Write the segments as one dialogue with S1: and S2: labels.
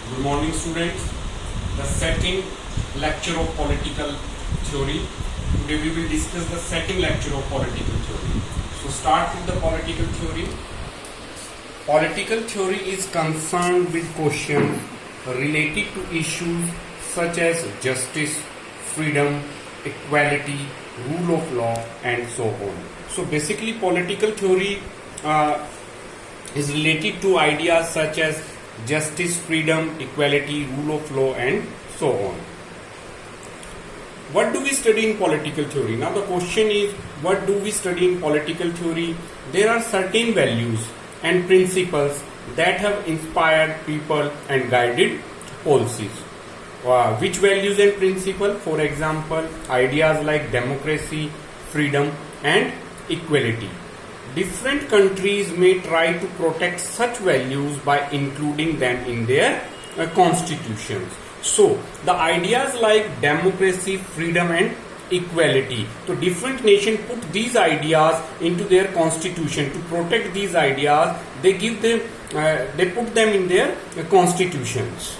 S1: Good morning, students. The second lecture of political theory. Today we will discuss the second lecture of political theory. So start with the political theory. Political theory is concerned with questions related to issues such as justice, freedom, equality, rule of law, and so on. So basically, political theory is related to ideas such as justice, freedom, equality, rule of law, and so on. What do we study in political theory? Now the question is, what do we study in political theory? There are certain values and principles that have inspired people and guided policies. Which values and principles? For example, ideas like democracy, freedom, and equality. Different countries may try to protect such values by including them in their constitutions. So, the ideas like democracy, freedom, and equality. So, different nations put these ideas into their constitution. To protect these ideas, they put them in their constitutions.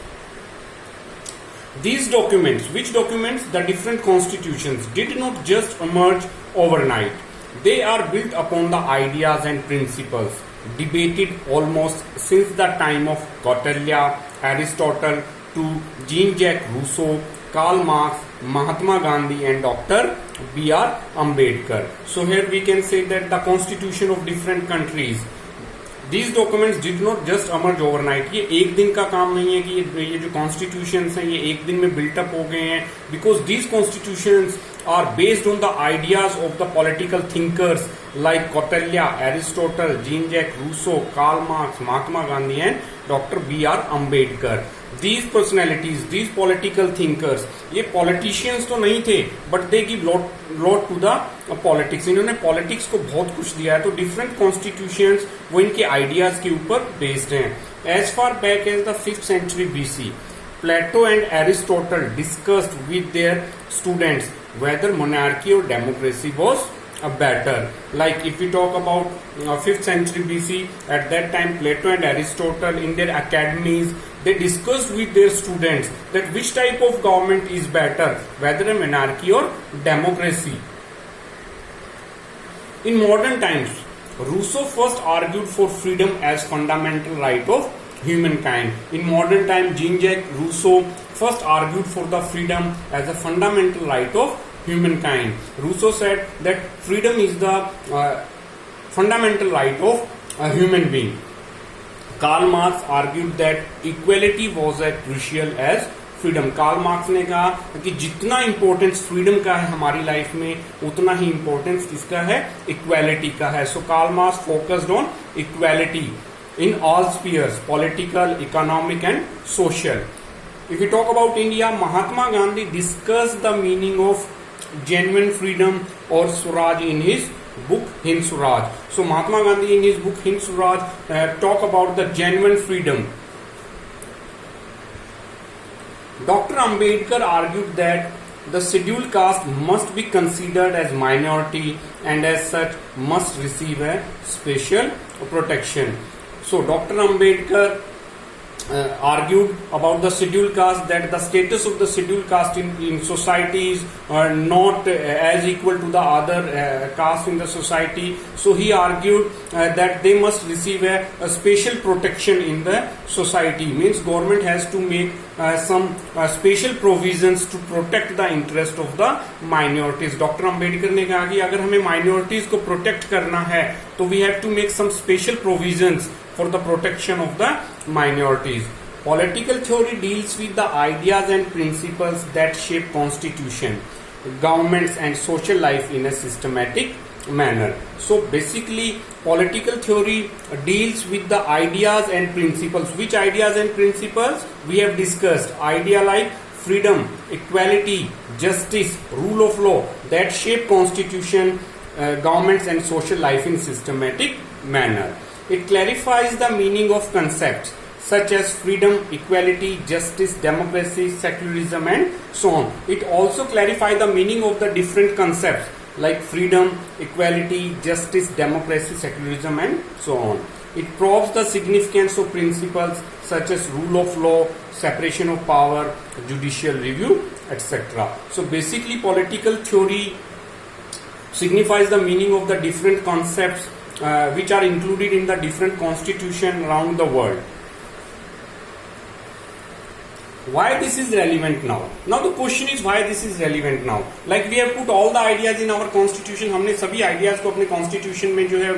S1: These documents, which documents? The different constitutions did not just emerge overnight. They are built upon the ideas and principles debated almost since the time of Kautilya, Aristotle to Jean-Jacques Rousseau, Karl Marx, Mahatma Gandhi, and Dr. B.R. Ambedkar. So here we can say that the constitution of different countries, these documents did not just emerge overnight. ये एक दिन का काम नहीं है कि ये जो constitutions हैं ये एक दिन में built up हो गए हैं, because these constitutions are based on the ideas of the political thinkers like Kautilya, Aristotle, Jean-Jacques Rousseau, Karl Marx, Mahatma Gandhi, and Dr. B.R. Ambedkar. These personalities, these political thinkers, ये politicians तो नहीं थे, but they give lot to the politics. इन्होंने politics को बहुत कुछ दिया है, तो different constitutions वो इनके ideas के ऊपर based हैं. As far back as the 5th century BC, Plato and Aristotle discussed with their students whether monarchy or democracy was better. Like if we talk about 5th century BC, at that time Plato and Aristotle in their academies, they discussed with their students that which type of government is better, whether a monarchy or democracy. In modern times, Rousseau first argued for freedom as fundamental right of humankind. In modern time, Jean-Jacques Rousseau first argued for the freedom as a fundamental right of humankind. Rousseau said that freedom is the fundamental right of a human being. Karl Marx argued that equality was as crucial as freedom. Karl Marx ने कहा कि जितना importance freedom का है हमारी life में, उतना ही importance किसका है? Equality का है. So Karl Marx focused on equality in all spheres, political, economic, and social. If we talk about India, Mahatma Gandhi discussed the meaning of genuine freedom or Swaraj in his book Hind Swaraj. So Mahatma Gandhi in his book Hind Swaraj talk about the genuine freedom. Dr. Ambedkar argued that the scheduled caste must be considered as minority and as such must receive a special protection. So Dr. Ambedkar argued about the scheduled caste, that the status of the scheduled caste in societies are not as equal to the other caste in the society. So he argued that they must receive a special protection in the society. Means government has to make some special provisions to protect the interest of the minorities. Dr. Ambedkar ने कहा कि अगर हमें minorities को protect करना है तो we have to make some special provisions for the protection of the minorities. Political theory deals with the ideas and principles that shape constitution, governments, and social life in a systematic manner. So basically, political theory deals with the ideas and principles. Which ideas and principles? We have discussed. Idea like freedom, equality, justice, rule of law that shape constitution, governments, and social life in systematic manner. It clarifies the meaning of concepts such as freedom, equality, justice, democracy, secularism, and so on. It also clarifies the meaning of the different concepts like freedom, equality, justice, democracy, secularism, and so on. It probes the significance of principles such as rule of law, separation of power, judicial review, etc. So basically political theory signifies the meaning of the different concepts which are included in the different constitution around the world. Why this is relevant now? Now the question is why this is relevant now. Like we have put all the ideas in our constitution. हमने सभी ideas को अपने constitution में जो है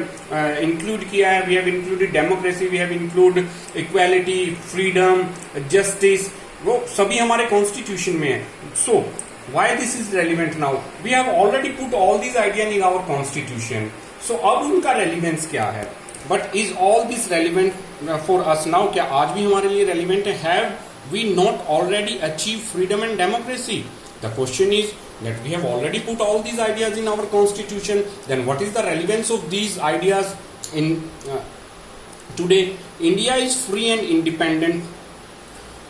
S1: include किया है. We have included democracy, we have included equality, freedom, justice. वो सभी हमारे constitution में है. So why this is relevant now? We have already put all these ideas in our constitution. So अब उनका relevance क्या है? But is all this relevant for us now? क्या आज भी हमारे लिए relevant है? Have we not already achieved freedom and democracy? The question is that we have already put all these ideas in our constitution. Then what is the relevance of these ideas in today? India is free and independent.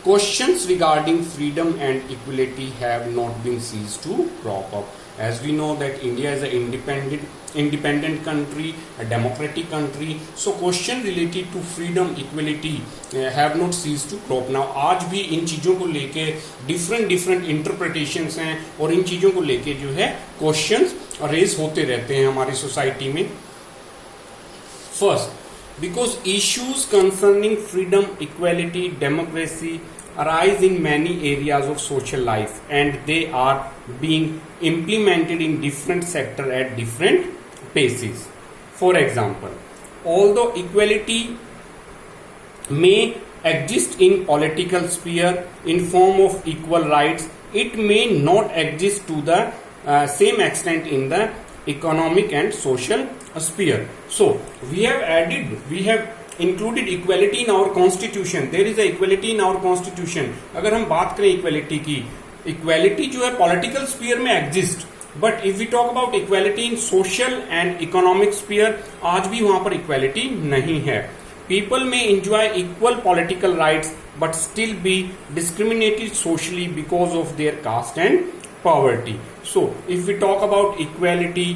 S1: Questions regarding freedom and equality have not been ceased to crop up. As we know that India is an independent country, a democratic country. So question related to freedom, equality have not ceased to crop. Now आज भी इन चीज़ों को लेके different interpretations हैं और इन चीज़ों को लेके जो है questions raise होते रहते हैं हमारी society में. First, because issues concerning freedom, equality, democracy arise in many areas of social life and they are being implemented in different sectors at different paces. For example, although equality may exist in political sphere in form of equal rights, it may not exist to the same extent in the economic and social sphere. So we have included equality in our constitution. There is a equality in our constitution. अगर हम बात करें equality की, equality जो है political sphere में exist, but if we talk about equality in social and economic sphere, आज भी वहाँ पर equality नहीं है. People may enjoy equal political rights but still be discriminated socially because of their caste and poverty. So if we talk about equality,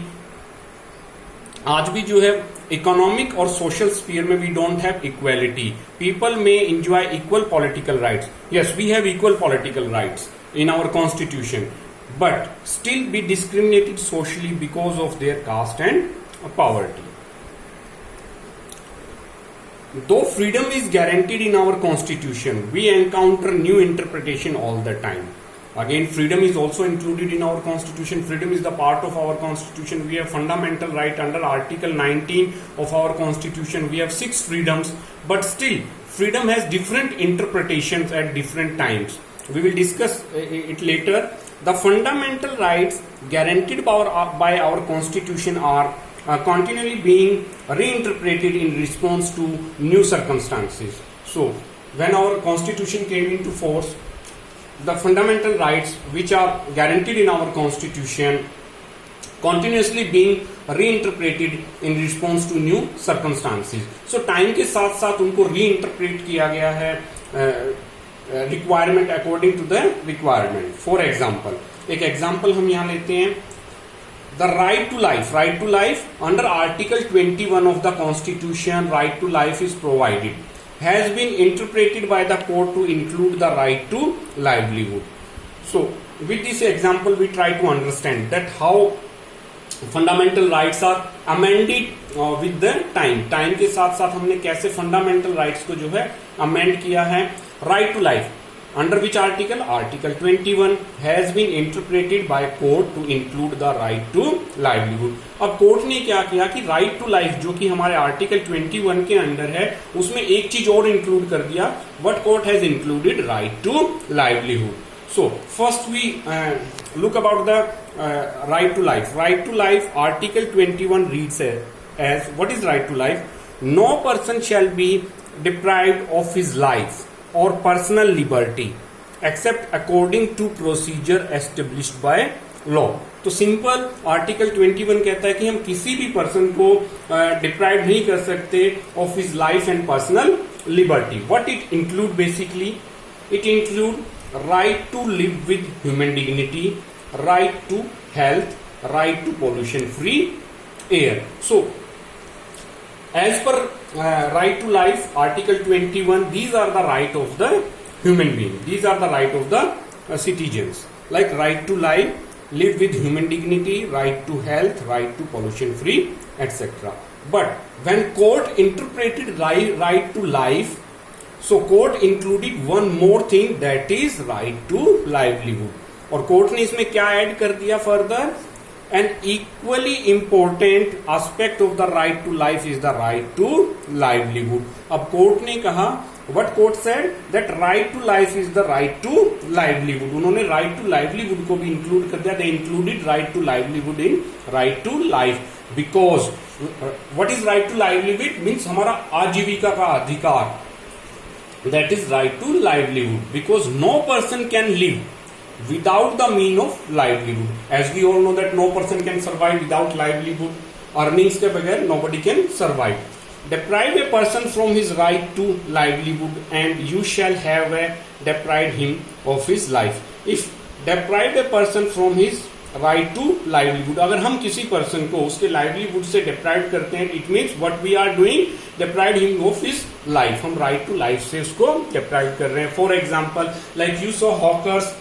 S1: आज भी जो है इकोनॉमिक और सोशल स्फीयर में we don't have equality. People may enjoy equal political rights. Yes, we have equal political rights in our constitution, but still be discriminated socially because of their caste and poverty. Though freedom is guaranteed in our constitution, we encounter new interpretation all the time. Again, freedom is also included in our constitution. Freedom is the part of our constitution. We have fundamental right under Article 19 of our constitution. We have 6 freedoms, but still freedom has different interpretations at different times. We will discuss it later. The fundamental rights guaranteed by our constitution are continually being reinterpreted in response to new circumstances. So when our constitution came into force, the fundamental rights which are guaranteed in our constitution continuously being reinterpreted in response to new circumstances. So time के साथ साथ उनको reinterpret किया गया है requirement according to the requirement. For example, एक example हम यहाँ लेते हैं. The right to life under Article 21 of the Constitution, right to life is provided, has been interpreted by the court to include the right to livelihood. So with this example we try to understand that how fundamental rights are amended with the time के साथ साथ हमने कैसे fundamental rights को जो है amend किया है. Right to life under which article 21 has been interpreted by court to include the right to livelihood. अब कोर्ट ने क्या किया कि right to life जो कि हमारे आर्टिकल 21 के अंदर है उसमें एक चीज और इंक्लूड कर दिया. What court has included? Right to livelihood. So first we look about the right to life. Right to life, Article 21 reads as what is right to life? No person shall be deprived of his life or personal liberty except according to procedure established by law. तो simple article 21 कहता है कि हम किसी भी person को deprive नहीं कर सकते of his life and personal liberty. What it include basically? It include right to live with human dignity, right to health, right to pollution free air. So as per right to life, Article 21, these are the right of the human being. These are the right of the citizens. Like right to life, live with human dignity, right to health, right to pollution free, etc. But when court interpreted right to life, so court included one more thing, that is right to livelihood. और court ने इसमें क्या add कर दिया further, an equally important aspect of the right to life is the right to livelihood. अब court ने कहा, what court said, that right to life is the right to livelihood. उन्होंने right to livelihood को भी include कर दिया. They included right to livelihood in right to life, because what is right to livelihood means हमारा आजीविका का अधिकार, that is right to livelihood, because no person can live without the mean of livelihood. As we all know that no person can survive without livelihood. Earnings के बगैर nobody can survive. Deprive a person from his right to livelihood and you shall have deprived him of his life. If deprive a person from his right to livelihood, अगर हम किसी person को उसके livelihood से deprive करते हैं, it means what we are doing, deprive him of his life. हम right to life से उसको डिप्राइव कर रहे हैं. For example, like you saw hawkers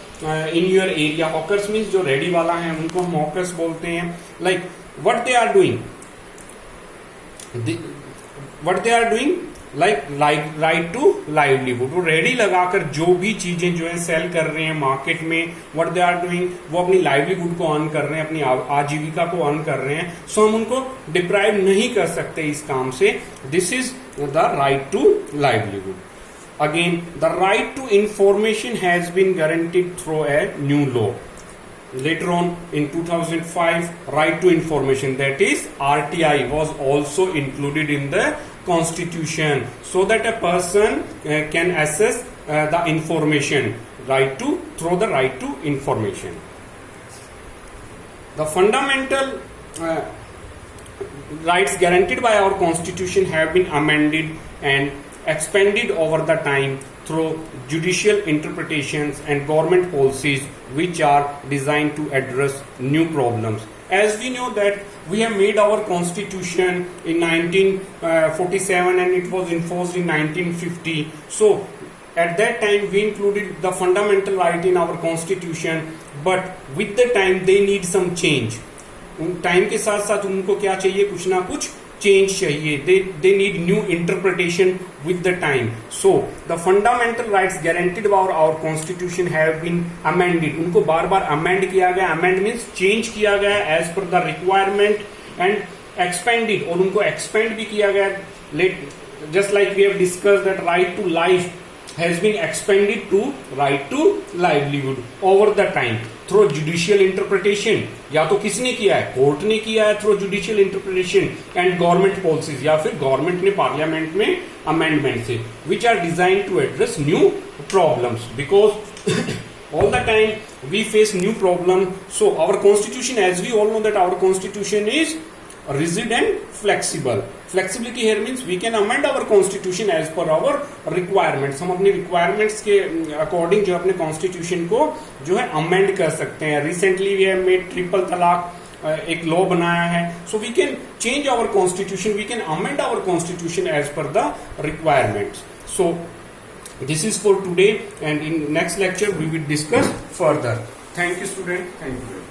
S1: in your area. Hawkers means जो रेडी वाला है उनको हम हॉकर्स बोलते हैं. Like what they are doing, like right to livelihood. वो रेडी लगाकर जो भी चीजें जो है सेल कर रहे हैं मार्केट में, what they are doing, वो अपनी लाइवलीहुड को अर्न कर रहे हैं, अपनी आजीविका को अर्न कर रहे हैं. सो हम उनको डिप्राइव नहीं कर सकते इस काम से. This is the right to livelihood. Again, the right to information has been guaranteed through a new law. Later on, in 2005, right to information, that is RTI, was also included in the Constitution, so that a person can access the information, through the right to information. The fundamental rights guaranteed by our Constitution have been amended and expanded over the time through judicial interpretations and government policies which are designed to address new problems. As we know that we have made our constitution in 1947 and it was enforced in 1950. So at that time we included the fundamental right in our constitution, but with the time they need some change. Time के साथ साथ उनको क्या चाहिए, कुछ ना कुछ change चाहिए. They need new interpretation with the time. So the fundamental rights guaranteed by our constitution have been amended. उनको बार बार amend किया गया. Amend means change किया गया as per the requirement and expanded, और उनको expand भी किया गया. Just like we have discussed that right to life has been expanded to right to livelihood over the time through judicial interpretation. या तो किसने किया है, कोर्ट ने किया है through judicial interpretation and government policies, या फिर गवर्नमेंट ने पार्लियामेंट में अमेंडमेंट से, which are designed to address new problems, because all the time we face new problem. So our constitution, as we all know that our constitution is rigid and flexible. Flexibility here means we can amend our constitution as per our requirements. हम अपने requirements के according जो अपने constitution को जो है amend कर सकते हैं. Recently we have made triple तलाक एक law बनाया है. So we can change our constitution, we can amend our constitution as per the requirements. So this is for today, and in next lecture we will discuss further. Thank you student. Thank you.